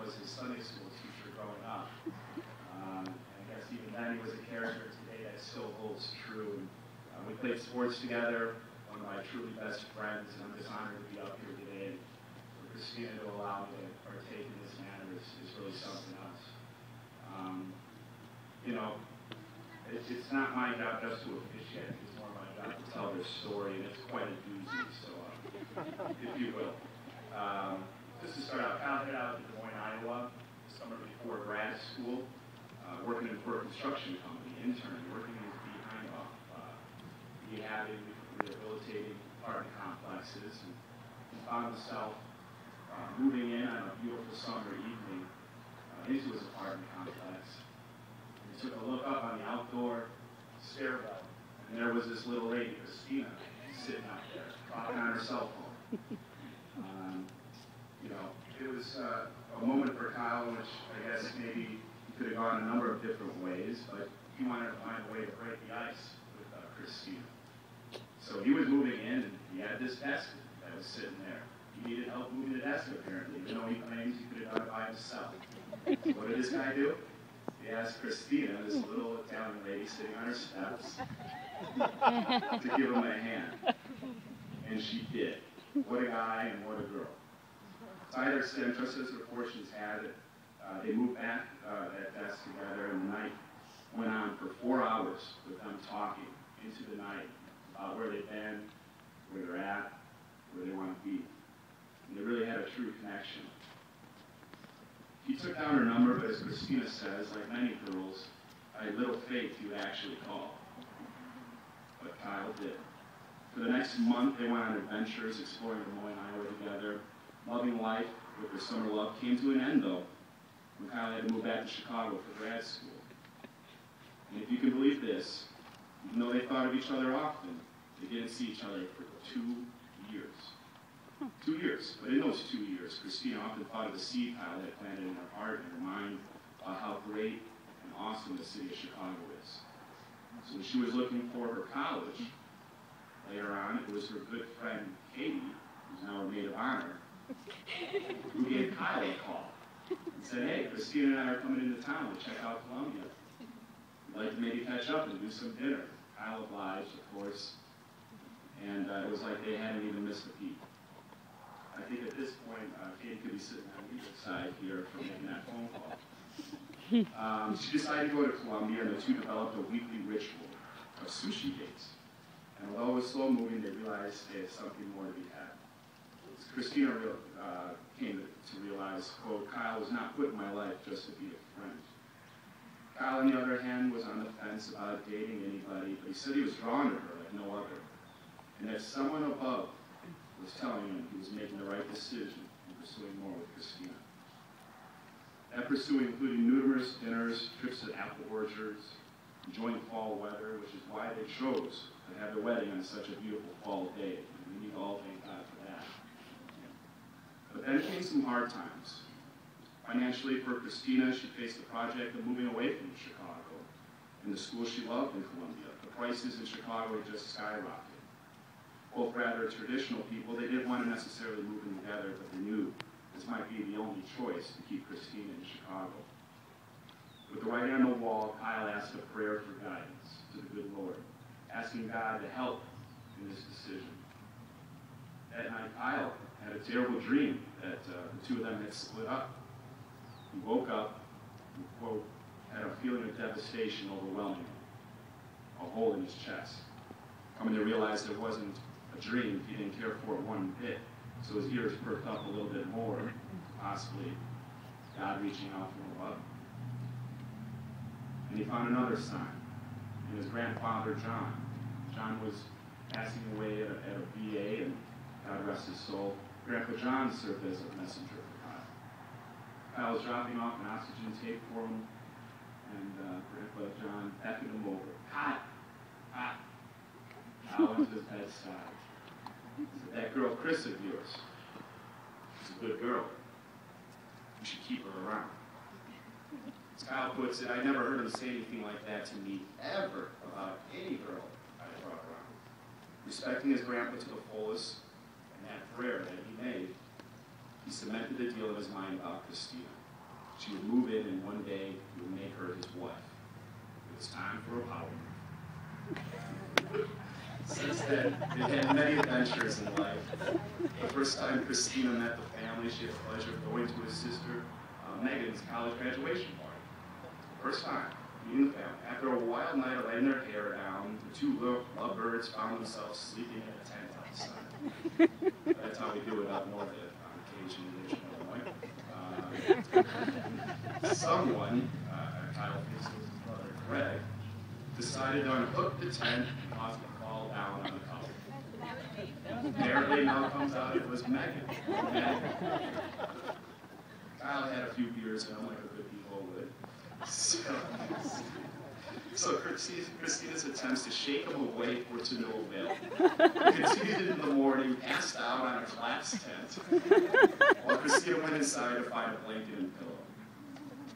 was his Sunday school teacher growing up. And I guess even then he was a character. Today that still holds true. And, we played sports together, one of my truly best friends, and I'm just honored to be up here today. For Christina to allow me to partake in this manner is really something else. You know, it's not my job just to officiate, it's more my job to tell their story, and it's quite a doozy, so if you will. Just to start out, Kyle headed out to Des Moines, Iowa, the summer before grad school, working for a construction company, intern, working his behind off, rehabbing, rehabilitating apartment complexes, and he found himself moving in on a beautiful summer evening into his apartment complex. He took a look up on the outdoor stairwell, and there was this little lady, Christina, sitting out there, talking on her cell phone. You know, it was a moment for Kyle in which I guess maybe he could have gone a number of different ways, but he wanted to find a way to break the ice with Christina. So he was moving in, and he had this desk that was sitting there. He needed help moving the desk, apparently, even though he claims he could have done it by himself. So what did this guy do? He asked Christina, this little Italian lady sitting on her steps, to give him a hand. And she did. What a guy and what a girl. To either extent, just as their fortunes had it, they moved back that desk together, and the night went on for 4 hours with them talking into the night about where they've been, where they're at, where they want to be. And they really had a true connection. He took down her number, but as Christina says, like many girls, I had little faith he would actually call. But Kyle did. For the next month, they went on adventures, exploring Des Moines, Iowa together. Loving life with their summer love came to an end, though, when Kyle had to move back to Chicago for grad school. And if you can believe this, even though they thought of each other often, they didn't see each other for 2 years. 2 years. But in those 2 years, Christina often thought of the seed Kyle had planted in her heart and her mind about how great and awesome the city of Chicago is. So when she was looking for her college, later on, it was her good friend Katie, who's now her maid of honor, who gave Kyle a call and said, hey, Christina and I are coming into town to check out Columbia. We'd like to maybe catch up and do some dinner. Kyle obliged, of course, and it was like they hadn't even missed a beat. I think at this point, Katie could be sitting on either side here from making that phone call. She decided to go to Columbia, and the two developed a weekly ritual of sushi dates. And although it was slow moving, they realized they had something more to be had. Christina came to realize, quote, Kyle was not put in my life just to be a friend. Kyle, on the other hand, was on the fence about dating anybody, but he said he was drawn to her like no other. And that someone above was telling him he was making the right decision in pursuing more with Christina. That pursuit included numerous dinners, trips to apple orchards, enjoying fall weather, which is why they chose to have their wedding on such a beautiful fall day. And we need to all thank God for that. But then came some hard times. Financially, for Christina, she faced the project of moving away from Chicago and the school she loved in Columbia. The prices in Chicago had just skyrocketed. Both rather traditional people, they didn't want to necessarily move in together, but they knew this might be the only choice to keep Christina in Chicago. With the writing on the wall, Kyle asked a prayer for guidance to the good Lord, asking God to help in this decision. That night, Kyle had a terrible dream that the two of them had split up. He woke up and, quote, had a feeling of devastation overwhelming him, a hole in his chest. Coming to realize there wasn't a dream, he didn't care for it one bit, so his ears perked up a little bit more, possibly God reaching out from above. And he found another sign in his grandfather, John. John was passing away at a VA, and God rest his soul. Grandpa John served as a messenger for Kyle. Kyle was dropping off an oxygen tape for him, and Grandpa John beckoned him over. Kyle! Kyle! Kyle went to his bedside. He said, that girl Chris of yours, she's a good girl. You should keep her around. As Kyle puts it, I never heard him say anything like that to me ever about any girl I brought around. Respecting his grandpa to the fullest, and that prayer that he made, he cemented the deal in his mind about Christina. She would move in, and one day he would make her his wife. It was time for a power move. Since then, they've had many adventures in life. The first time Christina met the family, she had the pleasure of going to his sister Megan's college graduation party. First time meeting the family. After a wild night of letting their hair down, the two little lovebirds found themselves sleeping in a tent outside. That's how we do it up north on occasion in Illinois. Someone, Kyle thinks it was his brother Greg, decided to unhook the tent and cause it to fall down on the couch. Apparently now comes out it was Megan. Kyle had a few beers in him like a good people would. So Christina's attempts to shake him awake were to no avail. He continued in the morning, passed out on a collapsed tent, while Christina went inside to find a blanket and pillow.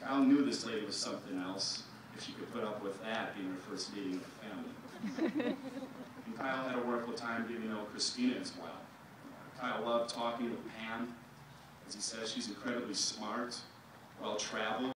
Kyle knew this lady was something else, if she could put up with that being her first meeting with the family. And Kyle had a wonderful time getting to know Christina as well. Kyle loved talking with Pam. As he says, she's incredibly smart, well-traveled,